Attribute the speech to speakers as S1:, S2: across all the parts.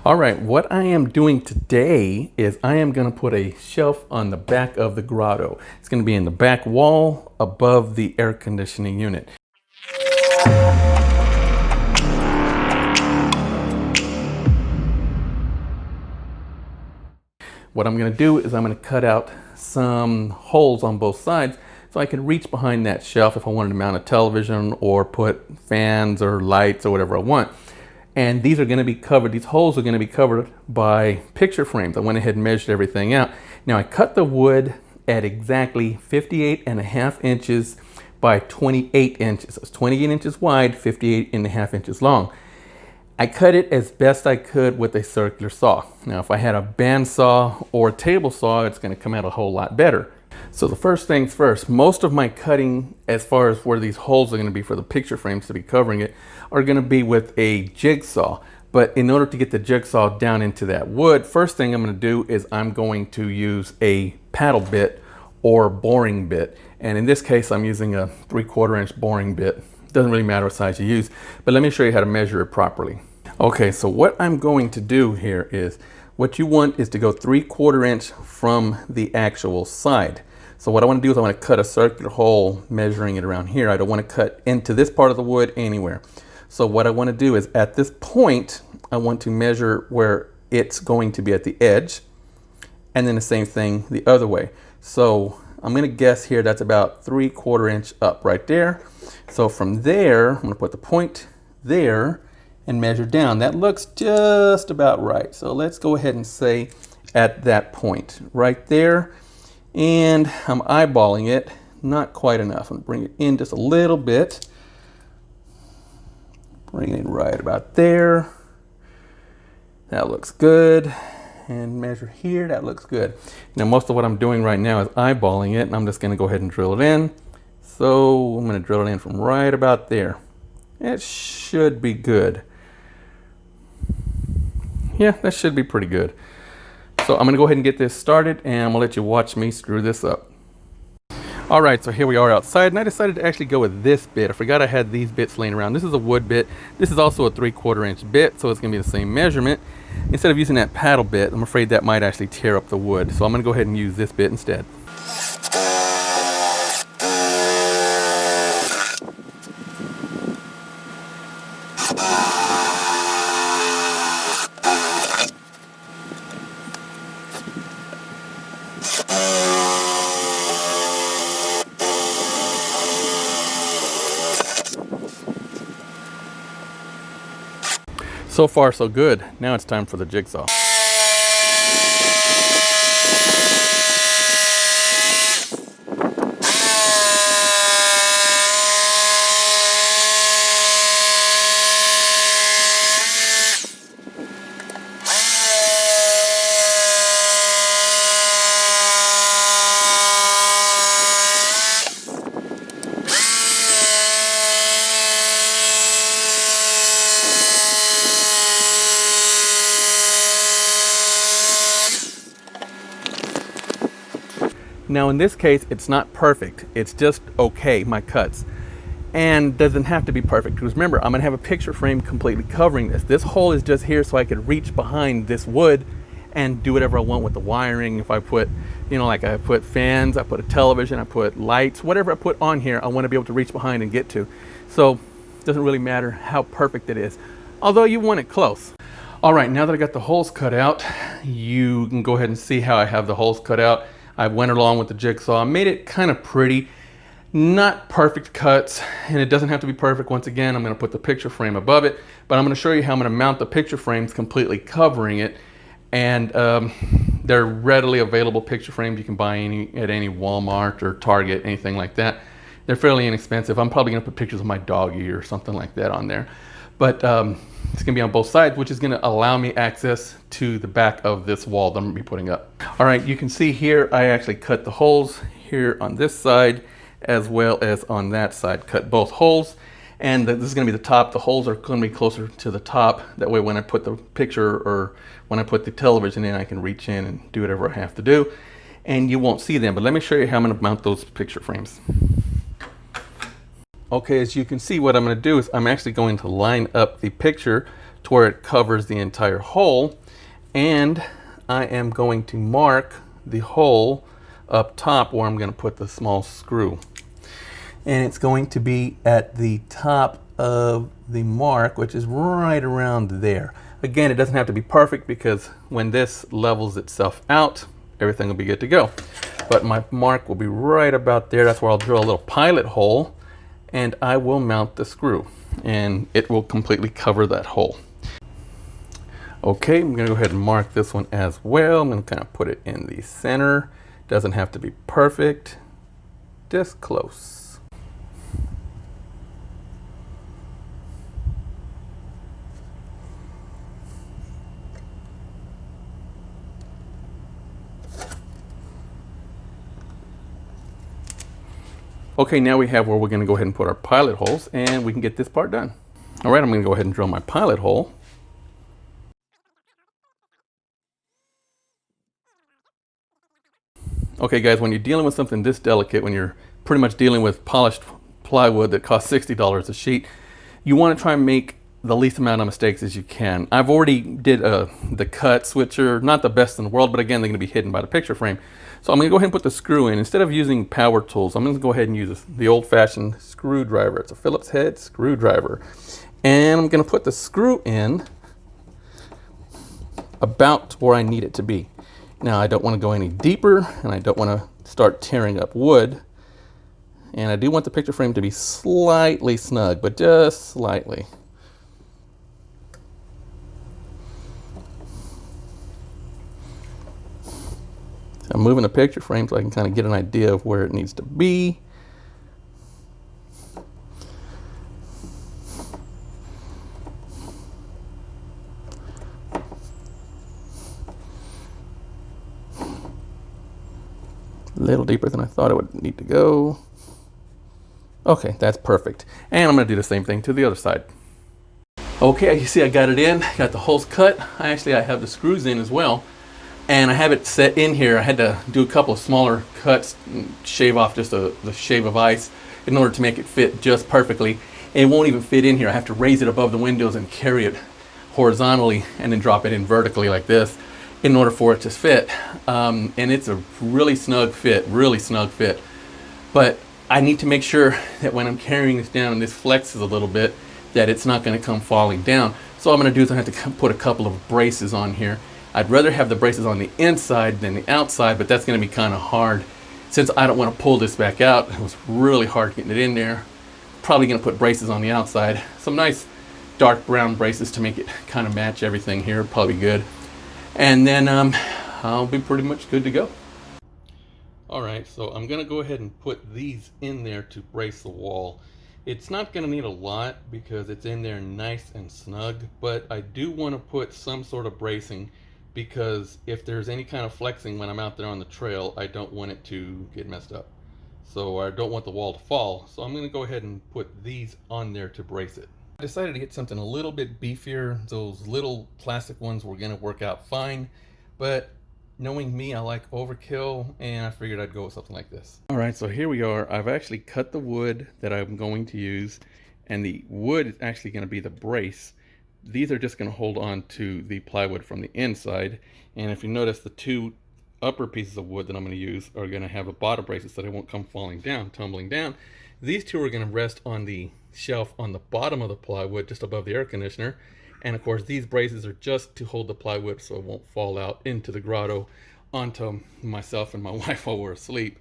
S1: All right, what I am doing today is I am going to put a shelf on the back of the grotto. It's going to be in the back wall above the air conditioning unit. What I'm going to do is I'm going to cut out some holes on both sides so I can reach behind that shelf if I wanted to mount a television or put fans or lights or whatever I want. And these are going to be covered, these holes are going to be covered by picture frames. I went ahead and measured everything out. Now I cut the wood at exactly 58.5 inches by 28 inches. So it's 28 inches wide, 58.5 inches long. I cut it as best I could with a circular saw. Now if I had a bandsaw or a table saw, it's going to come out a whole lot better. So the first things first, most of my cutting as far as where these holes are going to be for the picture frames to be covering it are going to be with a jigsaw. But in order to get the jigsaw down into that wood, first thing I'm going to do is I'm going to use a paddle bit or boring bit. And in this case, I'm using a 3/4 inch boring bit. Doesn't really matter what size you use, but let me show you how to measure it properly. Okay, so what I'm going to do here is, what you want is to go 3/4 inch from the actual side. So what I want to do is I want to cut a circular hole measuring it around here. I don't want to cut into this part of the wood anywhere. So what I want to do is at this point, I want to measure where it's going to be at the edge, and then the same thing the other way. So I'm going to guess here that's about 3/4 inch up right there. So from there, I'm going to put the point there and measure down. That looks just about right. So let's go ahead and say at that point right there. And I'm eyeballing it, not quite enough. I'm going to bring it in just a little bit. Bring it right about there. That looks good. And measure here, that looks good. Now most of what I'm doing right now is eyeballing it, and I'm just going to go ahead and drill it in. So I'm going to drill it in from right about there. It should be good. Yeah, that should be pretty good. So I'm going to go ahead and get this started, and I'm going to let you watch me screw this up. All right, so here we are outside, and I decided to actually go with this bit. I forgot I had these bits laying around. This is a wood bit. This is also a 3/4 inch bit, so it's going to be the same measurement. Instead of using that paddle bit, I'm afraid that might actually tear up the wood. So I'm going to go ahead and use this bit instead. So far so good. Now it's time for the jigsaw. Now in this case, it's not perfect. It's just okay, my cuts. And doesn't have to be perfect, because remember, I'm gonna have a picture frame completely covering this. This hole is just here so I could reach behind this wood and do whatever I want with the wiring. If I put, like I put fans, I put a television, I put lights, whatever I put on here, I wanna be able to reach behind and get to. So it doesn't really matter how perfect it is, although you want it close. All right, now that I got the holes cut out, you can go ahead and see how I have the holes cut out. I went along with the jigsaw, made it kind of pretty, not perfect cuts, and it doesn't have to be perfect. Once again, I'm going to put the picture frame above it, but I'm going to show you how I'm going to mount the picture frames completely covering it. And they're readily available picture frames. You can buy at any Walmart or Target, anything like that. They're fairly inexpensive. I'm probably going to put pictures of my doggy or something like that on there. But it's going to be on both sides, which is going to allow me access to the back of this wall that I'm going to be putting up. All right, you can see here I actually cut the holes here on this side as well as on that side. Cut both holes, and this is going to be the top. The holes are going to be closer to the top. That way when I put the picture or when I put the television in, I can reach in and do whatever I have to do, and you won't see them. But let me show you how I'm going to mount those picture frames. Okay, as you can see, what I'm going to do is I'm actually going to line up the picture to where it covers the entire hole. And I am going to mark the hole up top where I'm going to put the small screw. And it's going to be at the top of the mark, which is right around there. Again, it doesn't have to be perfect because when this levels itself out, everything will be good to go. But my mark will be right about there. That's where I'll drill a little pilot hole, and I will mount the screw, and it will completely cover that hole. Okay, I'm gonna go ahead and mark this one as well. I'm gonna kind of put it in the center. Doesn't have to be perfect, just close. Okay, now we have where we're going to go ahead and put our pilot holes, and we can get this part done. All right, I'm going to go ahead and drill my pilot hole. Okay guys, when you're dealing with something this delicate, when you're pretty much dealing with polished plywood that costs $60 a sheet, you want to try and make the least amount of mistakes as you can. I've already did the cut switcher, not the best in the world, but again, they're going to be hidden by the picture frame. So I'm going to go ahead and put the screw in. Instead of using power tools, I'm going to go ahead and use the old-fashioned screwdriver. It's a Phillips head screwdriver. And I'm going to put the screw in about where I need it to be. Now, I don't want to go any deeper, and I don't want to start tearing up wood. And I do want the picture frame to be slightly snug, but just slightly. I'm moving the picture frame so I can kind of get an idea of where it needs to be. A little deeper than I thought it would need to go. Okay, that's perfect. And I'm going to do the same thing to the other side. Okay, you see I got it in, got the holes cut. I have the screws in as well. And I have it set in here. I had to do a couple of smaller cuts, and shave off just the shave of ice in order to make it fit just perfectly. And it won't even fit in here. I have to raise it above the windows and carry it horizontally and then drop it in vertically like this in order for it to fit. And it's a really snug fit, But I need to make sure that when I'm carrying this down and this flexes a little bit, that it's not going to come falling down. So what I'm going to do is I have to put a couple of braces on here. I'd rather have the braces on the inside than the outside, but that's going to be kind of hard since I don't want to pull this back out. It was really hard getting it in there. Probably going to put braces on the outside. Some nice dark brown braces to make it kind of match everything here. Probably good. And then I'll be pretty much good to go. All right, so I'm going to go ahead and put these in there to brace the wall. It's not going to need a lot because it's in there nice and snug, but I do want to put some sort of bracing because if there's any kind of flexing when I'm out there on the trail, I don't want it to get messed up. So I don't want the wall to fall. So I'm going to go ahead and put these on there to brace it. I decided to get something a little bit beefier. Those little plastic ones were going to work out fine, but knowing me, I like overkill, and I figured I'd go with something like this. All right, so here we are. I've actually cut the wood that I'm going to use, and the wood is actually going to be the brace. These are just going to hold on to the plywood from the inside, and if you notice, the two upper pieces of wood that I'm going to use are going to have a bottom braces so they won't come tumbling down. These two are going to rest on the shelf on the bottom of the plywood, just above the air conditioner. And of course, these braces are just to hold the plywood so it won't fall out into the grotto onto myself and my wife while we're asleep.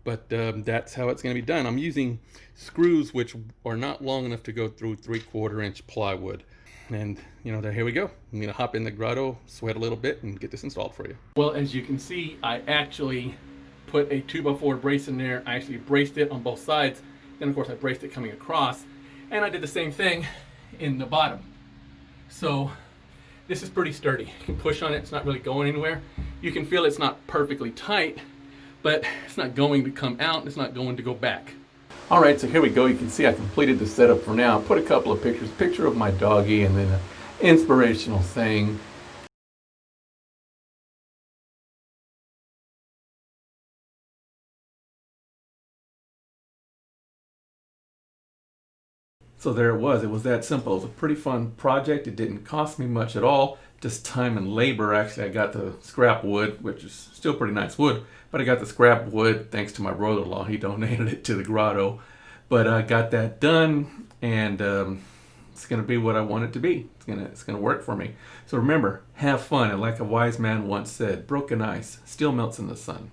S1: But that's how it's going to be done. I'm using screws which are not long enough to go through 3/4 inch plywood. And here we go. I'm going to hop in the grotto, sweat a little bit, and get this installed for you. Well, as you can see, I actually put a 2x4 brace in there. I actually braced it on both sides. Then of course I braced it coming across. And I did the same thing in the bottom. So this is pretty sturdy. You can push on it, it's not really going anywhere. You can feel it's not perfectly tight, but it's not going to come out, it's not going to go back. All right, so here we go. You can see I completed the setup for now. I put a couple of pictures, picture of my doggy and then an inspirational thing. So there it was. It was that simple. It was a pretty fun project. It didn't cost me much at all, just time and labor. Actually, I got the scrap wood, which is still pretty nice wood, but I got the scrap wood thanks to my brother-in-law. He donated it to the Grotto. But I got that done, and it's going to be what I want it to be. It's gonna work for me. So remember, have fun. And like a wise man once said, broken ice still melts in the sun.